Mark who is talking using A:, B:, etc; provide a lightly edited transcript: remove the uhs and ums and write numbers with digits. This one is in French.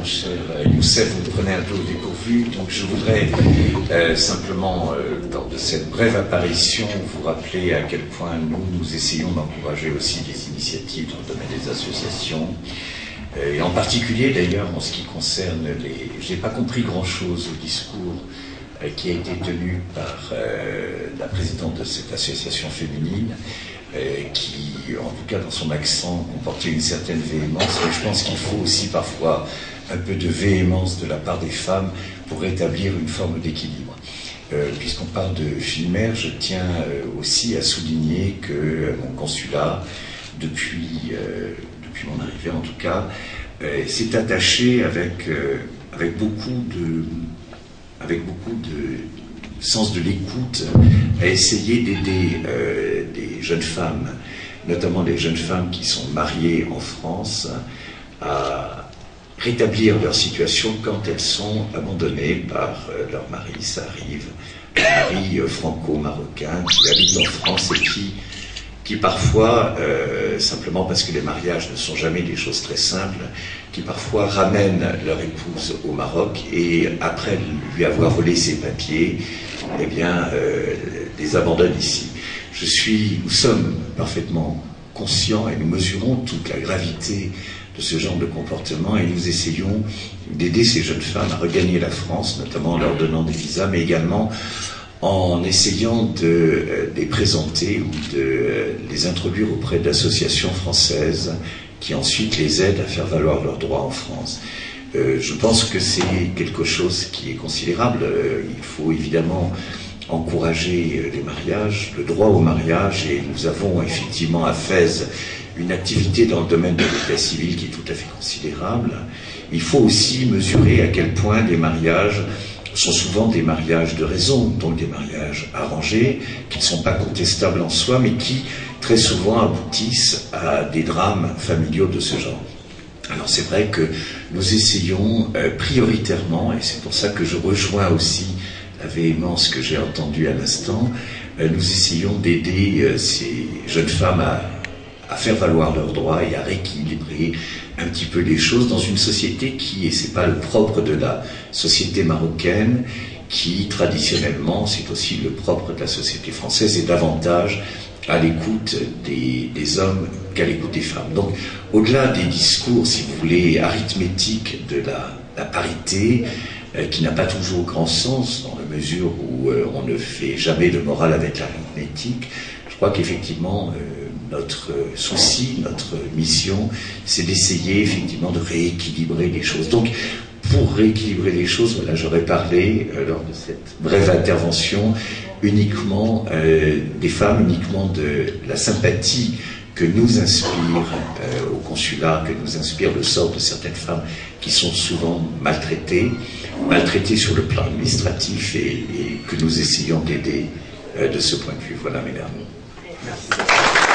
A: mon cher Youssef, vous me prenez un peu au dépourvu, donc je voudrais simplement, lors de cette brève apparition, vous rappeler à quel point nous essayons d'encourager aussi des initiatives dans le domaine des associations, et en particulier d'ailleurs en ce qui concerne les... J'ai pas compris grand-chose au discours qui a été tenu par la présidente de cette association féminine, qui, en tout cas dans son accent, comportait une certaine véhémence, mais je pense qu'il faut aussi parfois un peu de véhémence de la part des femmes pour rétablir une forme d'équilibre. Puisqu'on parle de FILMER, je tiens aussi à souligner que mon consulat, depuis mon arrivée en tout cas, s'est attaché avec beaucoup de sens de l'écoute, à essayer d'aider des jeunes femmes, notamment les jeunes femmes qui sont mariées en France, à rétablir leur situation quand elles sont abandonnées par leur mari. Ça arrive, un mari franco-marocain qui habite en France et qui parfois, simplement parce que les mariages ne sont jamais des choses très simples, qui parfois ramènent leur épouse au Maroc et après lui avoir volé ses papiers, eh bien, les abandonnent ici. Nous sommes parfaitement conscients et nous mesurons toute la gravité de ce genre de comportement et nous essayons d'aider ces jeunes femmes à regagner la France, notamment en leur donnant des visas, mais également en essayant de les présenter ou de les introduire auprès d'associations françaises qui ensuite les aident à faire valoir leurs droits en France. Je pense que c'est quelque chose qui est considérable. Il faut évidemment encourager les mariages, le droit au mariage, et nous avons effectivement à Fès une activité dans le domaine de l'état civil qui est tout à fait considérable. Il faut aussi mesurer à quel point les mariages sont souvent des mariages de raison, donc des mariages arrangés, qui ne sont pas contestables en soi, mais qui très souvent aboutissent à des drames familiaux de ce genre. Alors c'est vrai que nous essayons prioritairement, et c'est pour ça que je rejoins aussi la véhémence que j'ai entendue à l'instant, nous essayons d'aider ces jeunes femmes à faire valoir leurs droits et à rééquilibrer un petit peu les choses dans une société qui, et c'est pas le propre de la société marocaine, qui traditionnellement, c'est aussi le propre de la société française, est davantage à l'écoute des hommes qu'à l'écoute des femmes. Donc, au-delà des discours, si vous voulez, arithmétiques de la parité, qui n'a pas toujours grand sens, dans la mesure où on ne fait jamais de morale avec l'arithmétique, je crois qu'effectivement, notre souci, notre mission, c'est d'essayer effectivement de rééquilibrer les choses. Donc, pour rééquilibrer les choses, voilà, j'aurais parlé lors de cette brève intervention uniquement des femmes, uniquement de la sympathie que nous inspire au consulat, que nous inspire le sort de certaines femmes qui sont souvent maltraitées sur le plan administratif et que nous essayons d'aider de ce point de vue. Voilà, mesdames. Merci.